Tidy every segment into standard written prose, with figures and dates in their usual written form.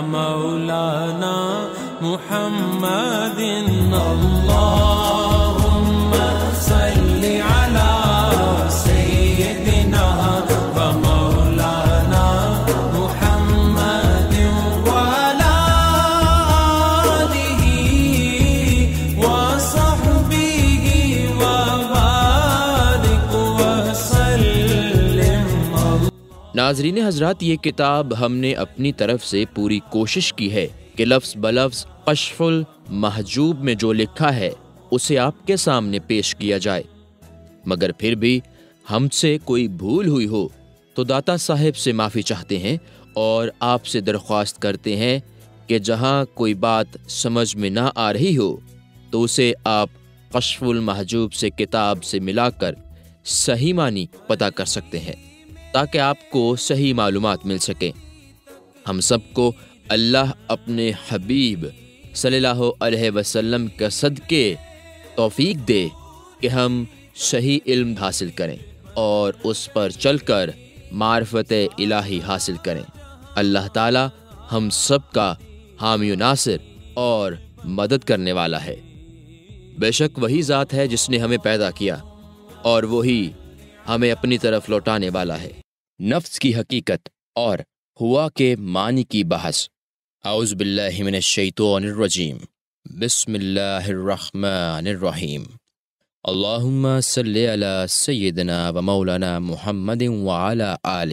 ومولانا محمد اللهم صل على سيدنا ومولانا محمد وعلى آله وصحبه وبارك وسلم. ناظرین حضرات، یہ کتاب ہم نے اپنی طرف سے پوری کوشش کی ہے کہ لفظ بلفظ کشف المحجوب میں جو لکھا ہے اسے آپ کے سامنے پیش کیا جائے، مگر پھر بھی ہم سے کوئی بھول ہوئی ہو تو داتا صاحب سے معافی چاہتے ہیں اور آپ سے درخواست کرتے ہیں کہ جہاں کوئی بات سمجھ میں نہ آ رہی ہو تو اسے آپ کشف المحجوب سے کتاب سے ملا کر صحیح معنی پتہ کر سکتے ہیں تاکہ آپ کو صحیح معلومات مل سکیں. ہم سب کو اللہ اپنے حبیب صلی اللہ علیہ وسلم کا صدقے توفیق دے کہ ہم صحیح علم حاصل کریں اور اس پر چل کر معرفت الہی حاصل کریں. اللہ تعالی ہم سب کا حامی و ناصر اور مدد کرنے والا ہے. بے شک وہی ذات ہے جس نے ہمیں پیدا کیا اور وہی ہمیں اپنی طرف لوٹانے والا ہے. نفس کی حقیقت اور ہوا کے معنی کی بحث. اعوذ باللہ من الشیطان الرجیم. بسم اللہ الرحمن الرحیم. اللہم صلی علی سیدنا و مولانا محمد وعلی آل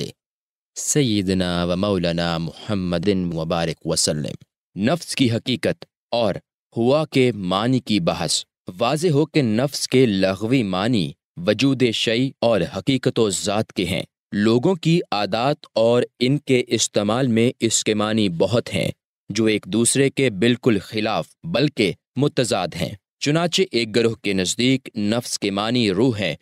سیدنا و مولانا محمد وبارک وسلم. نفس کی حقیقت اور ہوا کے معنی کی بحث. واضح ہو کہ نفس کے لغوی معنی وجود شیء اور حقیقت و ذات کے ہیں. لوگوں کی عادات اور ان کے استعمال میں اس کے معنی بہت ہیں جو ایک دوسرے کے بالکل خلاف بلکہ متضاد ہیں. چنانچہ ایک گروہ کے نزدیک نفس کے معنی روح ہیں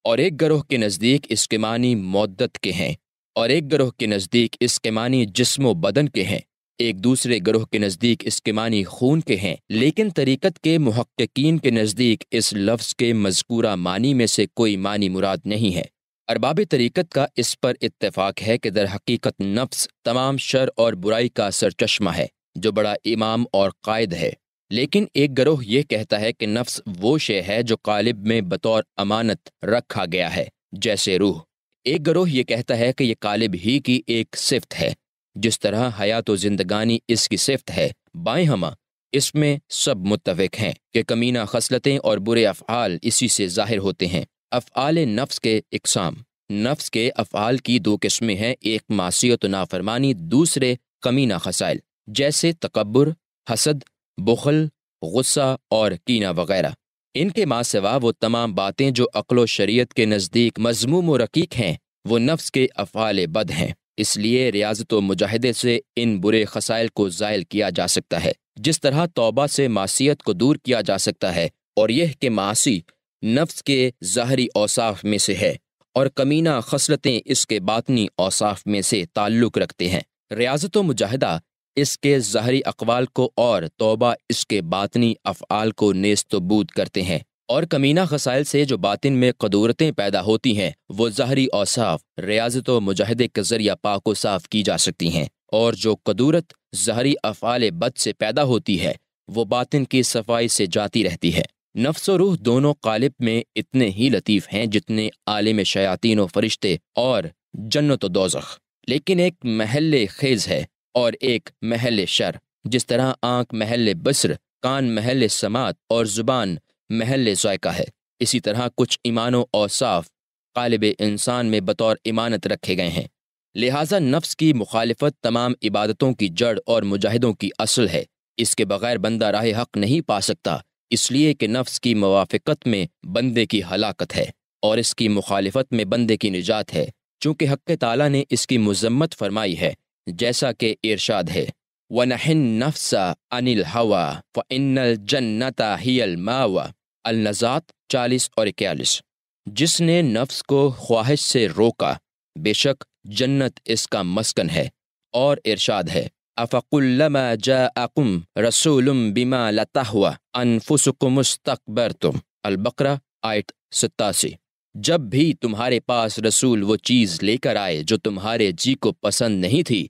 اور ایک گروہ کے نزدیک اس کے معنی مودت کے ہیں اور ایک گروہ کے نزدیک اس کے معنی جسم و بدن کے ہیں. ایک دوسرے گروہ کے نزدیک اس کے معنی خون کے ہیں. لیکن طریقت کے محققین کے نزدیک اس لفظ کے مذکورہ معنی میں سے کوئی معنی مراد نہیں ہے. ارباب طریقت کا اس پر اتفاق ہے کہ در حقیقت نفس تمام شر اور برائی کا سرچشمہ ہے جو بڑا امام اور قائد ہے. لیکن ایک گروہ یہ کہتا ہے کہ نفس وہ شے ہے جو قالب میں بطور امانت رکھا گیا ہے جیسے روح. ایک گروہ یہ کہتا ہے کہ یہ قالب ہی کی ایک صفت ہے جس طرح حیات و زندگانی اس کی صفت ہے. بائیں ہمہ اس میں سب متفق ہیں کہ کمینہ خصلتیں اور برے افعال اسی سے ظاہر ہوتے ہیں. افعال نفس کے اقسام. نفس کے افعال کی دو قسمیں ہیں، ایک معصیت و نافرمانی، دوسرے کمینہ خصائل جیسے تکبر، حسد، بخل، غصہ اور کینہ وغیرہ. ان کے ماں سوا وہ تمام باتیں جو عقل و شریعت کے نزدیک مذموم و رقیق ہیں وہ نفس کے افعال بد ہیں. اس لیے ریاضت و مجاہدے سے ان برے خصائل کو زائل کیا جا سکتا ہے، جس طرح توبہ سے معصیت کو دور کیا جا سکتا ہے. اور یہ کہ معاصی نفس کے ظاہری اوصاف میں سے ہے اور کمینہ خصلتیں اس کے باطنی اوصاف میں سے تعلق رکھتے ہیں. ریاضت و مجاہدہ اس کے ظاہری اقوال کو اور توبہ اس کے باطنی افعال کو نیست و بود کرتے ہیں. اور کمینہ خصائل سے جو باطن میں قدورتیں پیدا ہوتی ہیں وہ ظاہری اوصاف ریاضت و مجاہدے کے ذریعہ پاک و صاف کی جا سکتی ہیں، اور جو قدورت ظاہری افعال بد سے پیدا ہوتی ہے وہ باطن کی صفائی سے جاتی رہتی ہے. نفس و روح دونوں قالب میں اتنے ہی لطیف ہیں جتنے عالم شیاطین و فرشتے اور جنت و دوزخ، لیکن ایک محل خیز ہے اور ایک محل شر. جس طرح آنکھ محل بصر، کان محل سماعت اور زبان محل ذائقہ ہے، اسی طرح کچھ ایمان و اوصاف قالب انسان میں بطور امانت رکھے گئے ہیں. لہٰذا نفس کی مخالفت تمام عبادتوں کی جڑ اور مجاہدوں کی اصل ہے. اس کے بغیر بندہ راہ حق نہیں پا سکتا، اس لیے کہ نفس کی موافقت میں بندے کی ہلاکت ہے اور اس کی مخالفت میں بندے کی نجات ہے. چونکہ حق تعالیٰ نے اس کی مذمت فرمائی ہے، جیسا کہ ارشاد ہے وَنَحِنْ النَّفْسَ عَنِ الْهَوَىٰ فَإِنَّ الْجَنَّةَ هِيَ الْمَأْوَىٰ. النزعات 40 اور 41. جس نے نفس کو خواہش سے روکا بے شک جنت اس کا مسکن ہے. اور ارشاد ہے أَفَكُلَّمَا جَاءَكُمْ رَسُولٌ بِمَا لَا تَهْوَىٰ أَنفُسُكُمُ اسْتَكْبَرْتُمْ. البقرہ آیت 87. جب بھی تمہارے پاس رسول وہ چیز لے کر آئے جو تمہارے جی کو پسند نہیں تھی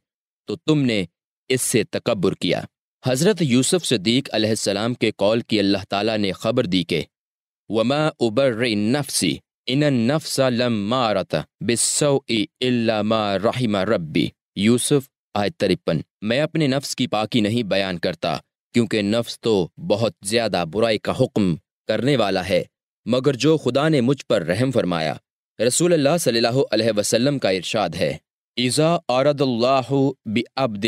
تو تم نے اس سے تکبر کیا۔ حضرت یوسف صدیق علیہ السلام کے قول کی اللہ تعالیٰ نے خبر دی کہ وَمَا أُبَرِّئُ النَّفْسِ إِنَّ النَّفْسَ لَمَّارَةٌ بِالسَّوْءِ إِلَّا مَا رَحِمَ رَبِّي۔ یوسف آیت 53۔ میں اپنے نفس کی پاکی نہیں بیان کرتا، کیونکہ نفس تو بہت زیادہ برائی کا حکم کرنے والا ہے، مگر جو خدا نے مجھ پر رحم فرمایا۔ رسول اللہ صلی اللہ علیہ وسلم کا ارشاد ہے، اذا اراد اللہ بعبد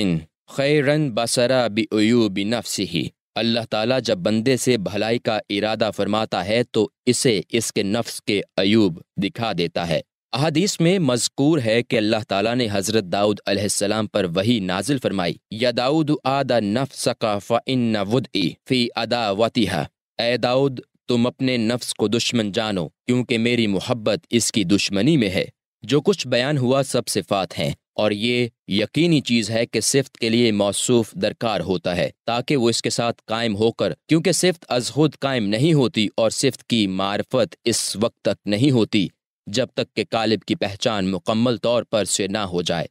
خیرا بصر بعیوب نفسہ۔ اللہ تعالیٰ جب بندے سے بھلائی کا ارادہ فرماتا ہے تو اسے اس کے نفس کے عیوب دکھا دیتا ہے۔ احادیث میں مذکور ہے کہ اللہ تعالیٰ نے حضرت داؤد علیہ السلام پر وحی نازل فرمائی، یا داؤد آد نفسک فإن ودئی فی عداوتہا۔ اے داؤد، تم اپنے نفس کو دشمن جانو، کیونکہ میری محبت اس کی دشمنی میں ہے۔ جو کچھ بیان ہوا سب صفات ہیں، اور یہ یقینی چیز ہے کہ صفت کے لیے موصوف درکار ہوتا ہے تاکہ وہ اس کے ساتھ قائم ہو کر، کیونکہ صفت از خود قائم نہیں ہوتی، اور صفت کی معرفت اس وقت تک نہیں ہوتی جب تک کہ قالب کی پہچان مکمل طور پر سے نہ ہو جائے۔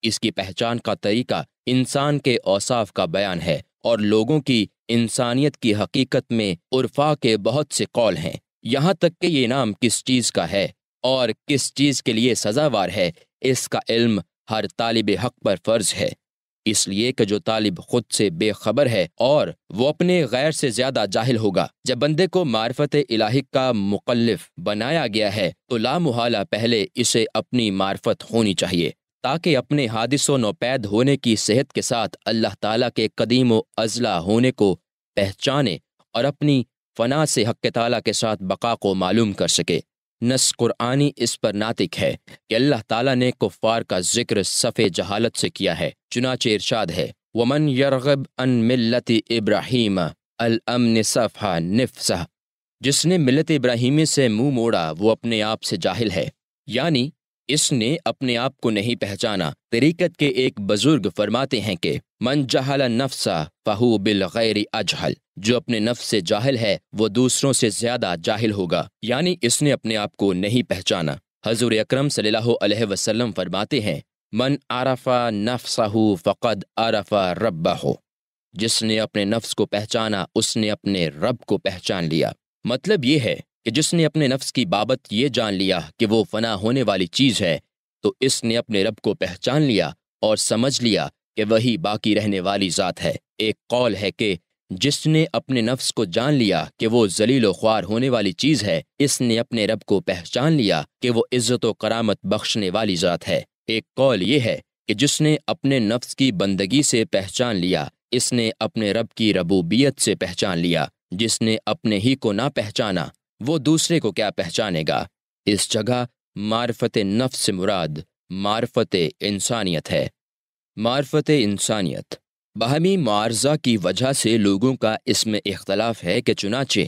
اس کی پہچان کا طریقہ انسان کے اوصاف کا بیان ہے، اور لوگوں کی انسانیت کی حقیقت میں عرفا کے بہت سے قول ہیں، یہاں تک کہ یہ نام کس چیز کا ہے اور کس چیز کے لیے سزاوار ہے، اس کا علم ہر طالب حق پر فرض ہے، اس لیے کہ جو طالب خود سے بے خبر ہے اور وہ اپنے غیر سے زیادہ جاہل ہوگا۔ جب بندے کو معرفت الہی کا مکلف بنایا گیا ہے تو لا محالہ پہلے اسے اپنی معرفت ہونی چاہیے، تاکہ اپنے حادث و نوپید ہونے کی صحت کے ساتھ اللہ تعالیٰ کے قدیم و ازلی ہونے کو پہچانے اور اپنی فنا سے حق تعالیٰ کے ساتھ بقا کو معلوم کر سکے۔ نص قرآنی اس پر ناطق ہے کہ اللہ تعالیٰ نے کفار کا ذکر صفِ جہالت سے کیا ہے، چنانچہ ارشاد ہے، وَمَنْ يَرْغَبْ عَنْ مِلَّةِ إِبْرَاهِيمَ الْأَمْنِ صَفْحَ نِفْسَهْ۔ جس نے ملت ابراہیمی سے منہ موڑا وہ اپنے آپ سے جاہل ہے، یعنی اس نے اپنے آپ کو نہیں پہچانا۔ طریقت کے ایک بزرگ فرماتے ہیں کہ من جہل النفس فہو بالغیر اجہل، جو اپنے نفس سے جاہل ہے وہ دوسروں سے زیادہ جاہل ہوگا، یعنی اس نے اپنے آپ کو نہیں پہچانا۔ حضور اکرم صلی اللہ علیہ وسلم فرماتے ہیں، من عرف نفسہ فقد عرف ربہ، جس نے اپنے نفس کو پہچانا اس نے اپنے رب کو پہچان لیا۔ مطلب یہ ہے کہ جس نے اپنے نفس کی بابت یہ جان لیا کہ وہ فنا ہونے والی چیز ہے تو اس نے اپنے رب کو پہچان لیا اور سمجھ لیا کہ وہی باقی رہنے والی ذات ہے۔ ایک قول ہے کہ جس نے اپنے نفس کو جان لیا کہ وہ ذلیل و خوار ہونے والی چیز ہے، اس نے اپنے رب کو پہچان لیا کہ وہ عزت و کرامت بخشنے والی ذات ہے۔ ایک قول یہ ہے کہ جس نے اپنے نفس کی بندگی سے پہچان لیا، اس نے اپنے رب کی ربوبیت سے پہچان لیا۔ جس نے اپنے ہی کو نہ پہچانا وہ دوسرے کو کیا پہچانے گا۔ اس جگہ معرفت نفس سے مراد معرفت انسانیت ہے۔ معرفت انسانیت باہمی معارضہ کی وجہ سے لوگوں کا اس میں اختلاف ہے کہ چنانچہ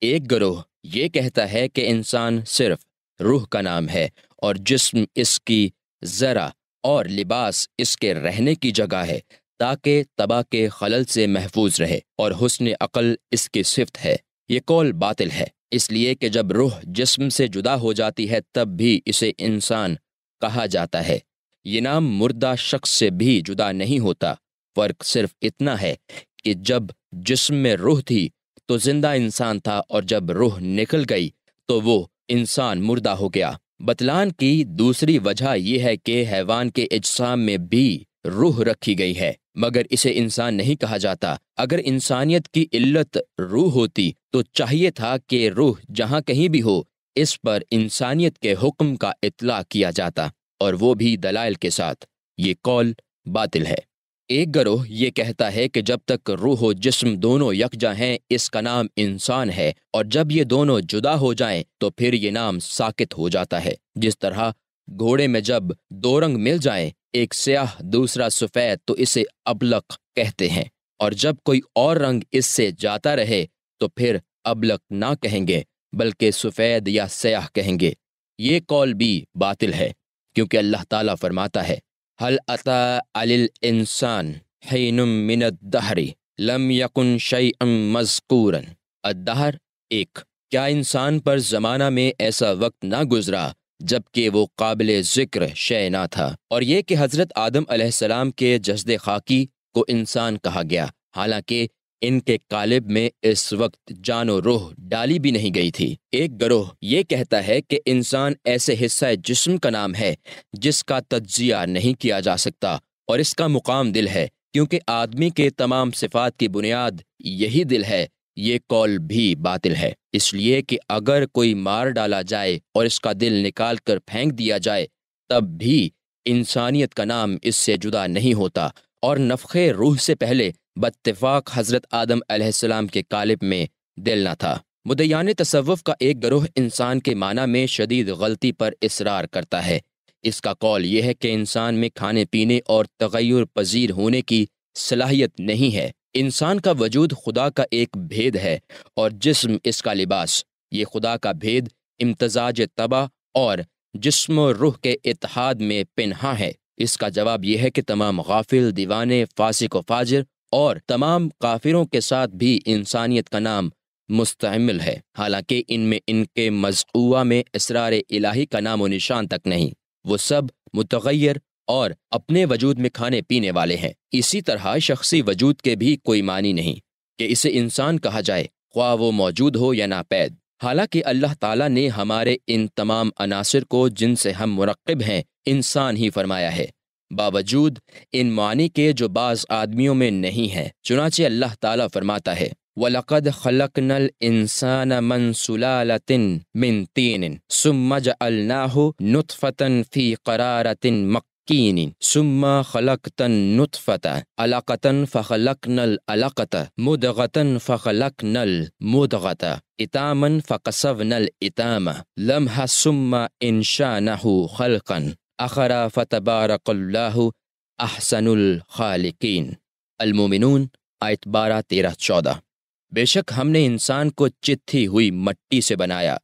ایک گروہ یہ کہتا ہے کہ انسان صرف روح کا نام ہے اور جسم اس کی ذرا اور لباس اس کے رہنے کی جگہ ہے تاکہ تباہ کے خلل سے محفوظ رہے، اور حسن عقل اس کی صفت ہے۔ یہ قول باطل ہے، اس لیے کہ جب روح جسم سے جدا ہو جاتی ہے تب بھی اسے انسان کہا جاتا ہے۔ یہ نام مردہ شخص سے بھی جدا نہیں ہوتا، فرق صرف اتنا ہے کہ جب جسم میں روح تھی تو زندہ انسان تھا، اور جب روح نکل گئی تو وہ انسان مردہ ہو گیا۔ بطلان کی دوسری وجہ یہ ہے کہ حیوان کے اجسام میں بھی روح رکھی گئی ہے، مگر اسے انسان نہیں کہا جاتا۔ اگر انسانیت کی علت روح ہوتی تو چاہیے تھا کہ روح جہاں کہیں بھی ہو اس پر انسانیت کے حکم کا اطلاق کیا جاتا، اور وہ بھی دلائل کے ساتھ۔ یہ قول باطل ہے۔ ایک گروہ یہ کہتا ہے کہ جب تک روح و جسم دونوں یکجا ہیں اس کا نام انسان ہے، اور جب یہ دونوں جدا ہو جائیں تو پھر یہ نام ساکت ہو جاتا ہے۔ جس طرح گھوڑے میں جب دو رنگ مل جائیں، ایک سیاہ دوسرا سفید، تو اسے ابلق کہتے ہیں، اور جب کوئی اور رنگ اس سے جاتا رہے تو پھر ابلق نہ کہیں گے بلکہ سفید یا سیاہ کہیں گے۔ یہ قول بھی باطل ہے، کیونکہ اللہ تعالیٰ فرماتا ہے، هل أتى على الإنسان حين من الدهر لم يكن شيئا مذكورا۔ الدہر ایک، کیا انسان پر زمانہ میں ایسا وقت نہ گزرا جبکہ وہ قابل ذکر شے نہ تھا۔ اور یہ کہ حضرت آدم علیہ السلام کے جسد خاکی کو انسان کہا گیا، حالانکہ ان کے قالب میں اس وقت جان و روح ڈالی بھی نہیں گئی تھی۔ ایک گروہ یہ کہتا ہے کہ انسان ایسے حصہ جسم کا نام ہے جس کا تجزیہ نہیں کیا جا سکتا، اور اس کا مقام دل ہے، کیونکہ آدمی کے تمام صفات کی بنیاد یہی دل ہے۔ یہ قول بھی باطل ہے، اس لیے کہ اگر کوئی مار ڈالا جائے اور اس کا دل نکال کر پھینک دیا جائے تب بھی انسانیت کا نام اس سے جدا نہیں ہوتا، اور نفخ روح سے پہلے باتفاق حضرت آدم علیہ السلام کے قالب میں دل نہ تھا۔ مدعیان تصوف کا ایک گروہ انسان کے معنی میں شدید غلطی پر اصرار کرتا ہے۔ اس کا قول یہ ہے کہ انسان میں کھانے پینے اور تغیر پذیر ہونے کی صلاحیت نہیں ہے۔ انسان کا وجود خدا کا ایک بھید ہے اور جسم اس کا لباس۔ یہ خدا کا بھید امتزاج طبع اور جسم و روح کے اتحاد میں پنہاں ہے۔ اس کا جواب یہ ہے کہ تمام غافل، دیوانے، فاسق و فاجر اور تمام کافروں کے ساتھ بھی انسانیت کا نام مستعمل ہے، حالانکہ ان میں ان کے مزقوع میں اسرار الہی کا نام و نشان تک نہیں۔ وہ سب متغیر اور اپنے وجود میں کھانے پینے والے ہیں۔ اسی طرح شخصی وجود کے بھی کوئی معنی نہیں کہ اسے انسان کہا جائے، خواہ وہ موجود ہو یا ناپید، حالانکہ اللہ تعالیٰ نے ہمارے ان تمام عناصر کو جن سے ہم مرکب ہیں انسان ہی فرمایا ہے، باوجود ان معنی کے جو بعض آدمیوں میں نہیں ہیں۔ چنانچہ اللہ تعالیٰ فرماتا ہے وَلَقَدْ خَلَقْنَا الْإِنسَانَ مِنْ سُلَالَةٍ مِنْ طِينٍ ثُمَّ جَعَلْنَاهُ نُطْفَةً فِي قَرَارٍ مَكِينٍ ثُمَّ خَلَقْنَا النُّطْفَةَ عَلَقَةً فَخَلَقْنَا الْعَلَقَةَ مُضْغَةً فَخَلَقْنَا الْمُضْغَةَ عِظَامًا فَكَسَوْنَا الْعِظَامَ لَحْمًا ثُمَّ أَنشَأْنَاهُ خَلْقًا آخر فَتَبَارَكَ اللَّهُ أَحْسَنُ الْخَالِقِينَ۔ المومنون آیت 12، 13، 14۔ بے شک ہم نے انسان کو چتھی ہوئی مٹی سے بنایا،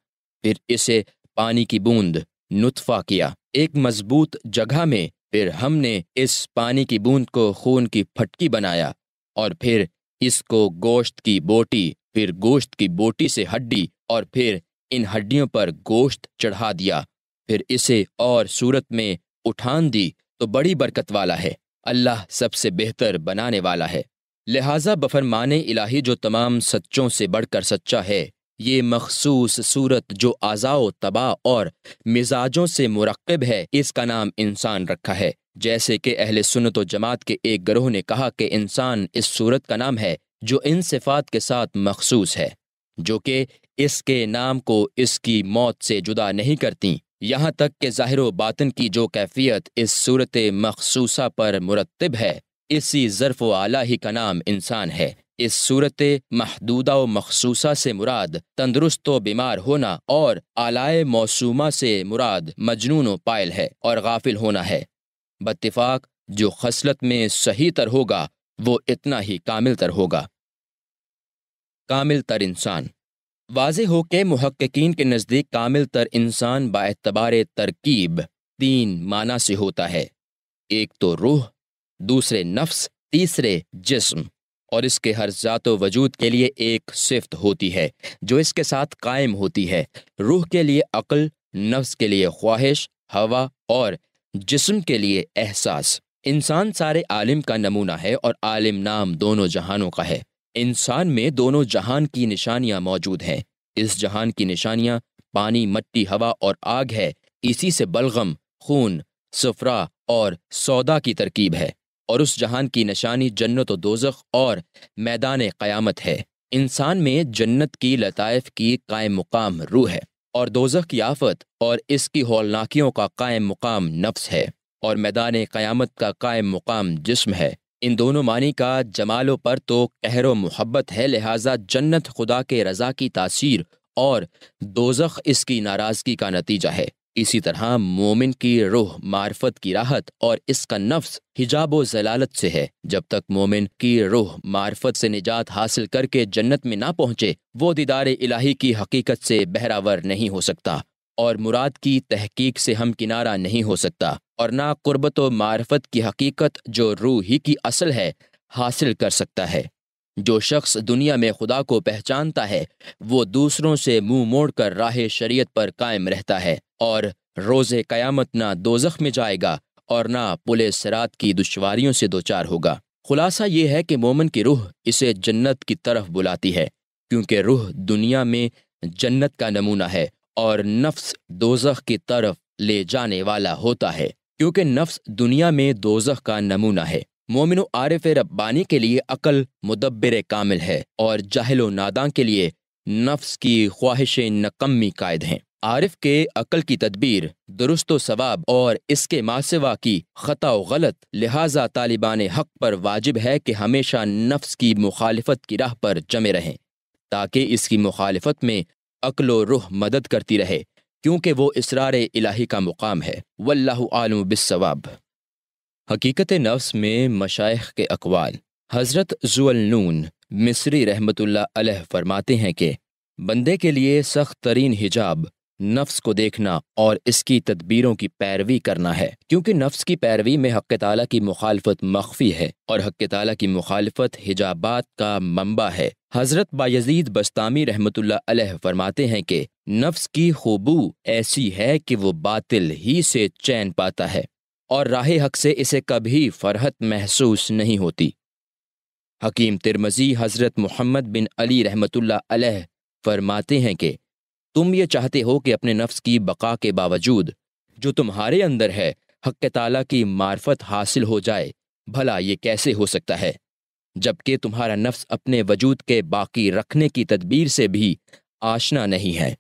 پھر اسے پانی کی بوند نطفہ کیا ایک مضبوط جگہ میں، پھر ہم نے اس پانی کی بوند کو خون کی پھٹکی بنایا، اور پھر اس کو گوشت کی بوٹی، پھر گوشت کی بوٹی سے ہڈی، اور پھر ان ہڈیوں پر گوشت چڑھا دیا، پھر اسے اور صورت میں اٹھان دی تو بڑی برکت والا ہے۔ اللہ سب سے بہتر بنانے والا ہے۔ لہٰذا بفرمان الہی جو تمام سچوں سے بڑھ کر سچا ہے، یہ مخصوص صورت جو اعضاء و طباع اور مزاجوں سے مرکب ہے، اس کا نام انسان رکھا ہے، جیسے کہ اہل سنت و جماعت کے ایک گروہ نے کہا کہ انسان اس صورت کا نام ہے جو ان صفات کے ساتھ مخصوص ہے، جو کہ اس کے نام کو اس کی موت سے جدا نہیں کرتی، یہاں تک کہ ظاہر و باطن کی جو کیفیت اس صورت مخصوصہ پر مرتب ہے، اسی ظرف و اعلیٰ ہی کا نام انسان ہے۔ اس صورت محدودہ و مخصوصہ سے مراد تندرست و بیمار ہونا، اور اعلیٰ موسومہ سے مراد مجنون و پائل ہے اور غافل ہونا ہے۔ باتفاق جو خصلت میں صحیح تر ہوگا وہ اتنا ہی کامل تر ہوگا۔ کامل تر انسان۔ واضح ہو کہ محققین کے نزدیک کامل تر انسان باعتبار ترکیب 3 معنی سے ہوتا ہے، ایک تو روح، دوسرے نفس، تیسرے جسم، اور اس کے ہر ذات و وجود کے لیے ایک صفت ہوتی ہے جو اس کے ساتھ قائم ہوتی ہے۔ روح کے لیے عقل، نفس کے لیے خواہش، ہوا، اور جسم کے لیے احساس۔ انسان سارے عالم کا نمونہ ہے اور عالم نام دونوں جہانوں کا ہے۔ انسان میں دونوں جہان کی نشانیاں موجود ہیں۔ اس جہان کی نشانیاں پانی، مٹی، ہوا اور آگ ہے۔ اسی سے بلغم، خون، صفرا اور سودا کی ترکیب ہے، اور اس جہان کی نشانی جنت و دوزخ اور میدان قیامت ہے۔ انسان میں جنت کی لطائف کی قائم مقام روح ہے، اور دوزخ کی آفت اور اس کی ہولناکیوں کا قائم مقام نفس ہے، اور میدان قیامت کا قائم مقام جسم ہے۔ ان دونوں معنی کا جمالوں پر تو قہر و محبت ہے، لہٰذا جنت خدا کے رضا کی تاثیر اور دوزخ اس کی ناراضگی کا نتیجہ ہے۔ اسی طرح مومن کی روح معرفت کی راحت اور اس کا نفس حجاب و ضلالت سے ہے۔ جب تک مومن کی روح معرفت سے نجات حاصل کر کے جنت میں نہ پہنچے، وہ دیدار الہی کی حقیقت سے بہرہ ور نہیں ہو سکتا، اور مراد کی تحقیق سے ہم کنارہ نہیں ہو سکتا، اور نہ قربت و معرفت کی حقیقت جو روح ہی کی اصل ہے حاصل کر سکتا ہے۔ جو شخص دنیا میں خدا کو پہچانتا ہے وہ دوسروں سے منہ موڑ کر راہ شریعت پر قائم رہتا ہے، اور روز قیامت نہ دوزخ میں جائے گا اور نہ پل صراط کی دشواریوں سے دوچار ہوگا۔ خلاصہ یہ ہے کہ مومن کی روح اسے جنت کی طرف بلاتی ہے، کیونکہ روح دنیا میں جنت کا نمونہ ہے، اور نفس دوزخ کی طرف لے جانے والا ہوتا ہے، کیونکہ نفس دنیا میں دوزخ کا نمونہ ہے۔ مومن و عارف ربانی کے لیے عقل مدبر کامل ہے، اور جاہل و ناداں کے لیے نفس کی خواہش نکمی قائد ہیں۔ عارف کے عقل کی تدبیر درست و ثواب اور اس کے ماسوا کی خطا و غلط، لہٰذا طالبان حق پر واجب ہے کہ ہمیشہ نفس کی مخالفت کی راہ پر جمے رہیں، تاکہ اس کی مخالفت میں عقل و روح مدد کرتی رہے، کیونکہ وہ اسرار الہی کا مقام ہے۔ واللہ عالم بالصواب۔ حقیقت نفس میں مشائخ کے اقوال۔ حضرت ذوالنون مصری رحمۃ اللہ علیہ فرماتے ہیں کہ بندے کے لیے سخت ترین حجاب نفس کو دیکھنا اور اس کی تدبیروں کی پیروی کرنا ہے، کیونکہ نفس کی پیروی میں حق تعالیٰ کی مخالفت مخفی ہے، اور حق تعالیٰ کی مخالفت حجابات کا منبع ہے۔ حضرت بایزید بسطامی رحمۃ اللہ علیہ فرماتے ہیں کہ نفس کی خوبو ایسی ہے کہ وہ باطل ہی سے چین پاتا ہے، اور راہ حق سے اسے کبھی فرحت محسوس نہیں ہوتی۔ حکیم ترمذی حضرت محمد بن علی رحمۃ اللہ علیہ فرماتے ہیں کہ تم یہ چاہتے ہو کہ اپنے نفس کی بقا کے باوجود جو تمہارے اندر ہے حق تعالیٰ کی معرفت حاصل ہو جائے، بھلا یہ کیسے ہو سکتا ہے، جبکہ تمہارا نفس اپنے وجود کے باقی رکھنے کی تدبیر سے بھی آشنا نہیں ہے،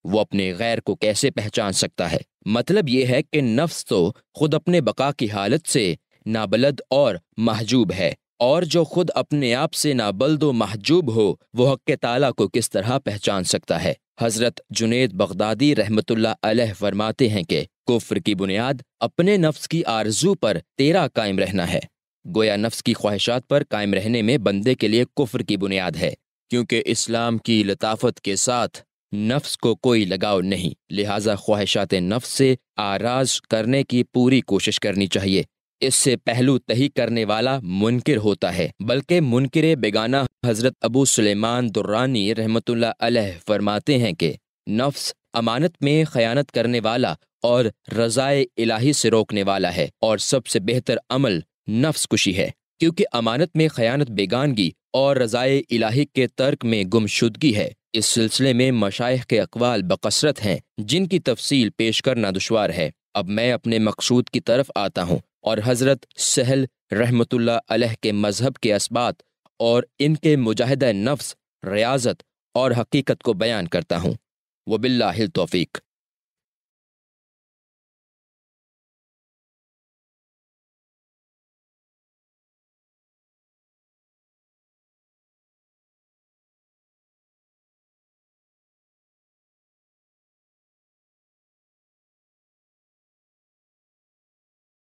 وہ اپنے غیر کو کیسے پہچان سکتا ہے؟ مطلب یہ ہے کہ نفس تو خود اپنے بقا کی حالت سے نابلد اور محجوب ہے، اور جو خود اپنے آپ سے نابلد و محجوب ہو وہ حق تعالیٰ کو کس طرح پہچان سکتا ہے؟ حضرت جنید بغدادی رحمۃ اللہ علیہ فرماتے ہیں کہ کفر کی بنیاد اپنے نفس کی آرزو پر تیرا قائم رہنا ہے۔ گویا نفس کی خواہشات پر قائم رہنے میں بندے کے لیے کفر کی بنیاد ہے، کیونکہ اسلام کی لطافت کے ساتھ نفس کو کوئی لگاؤ نہیں، لہٰذا خواہشات نفس سے آراز کرنے کی پوری کوشش کرنی چاہیے۔ اس سے پہلو تہی کرنے والا منکر ہوتا ہے، بلکہ منکر بیگانہ حضرت ابو سلیمان درانی رحمۃ اللہ علیہ فرماتے ہیں کہ نفس امانت میں خیانت کرنے والا اور رضائے الہی سے روکنے والا ہے، اور سب سے بہتر عمل نفس کشی ہے، کیونکہ امانت میں خیانت بیگانگی اور رضائے الہی کے ترک میں گمشدگی ہے۔ اس سلسلے میں مشائخ کے اقوال بکثرت ہیں، جن کی تفصیل پیش کرنا دشوار ہے۔ اب میں اپنے مقصود کی طرف آتا ہوں، اور حضرت سہل رحمۃ اللہ علیہ کے مذہب کے اثبات اور ان کے مجاہدہ نفس، ریاضت اور حقیقت کو بیان کرتا ہوں۔ وباللہ التوفیق۔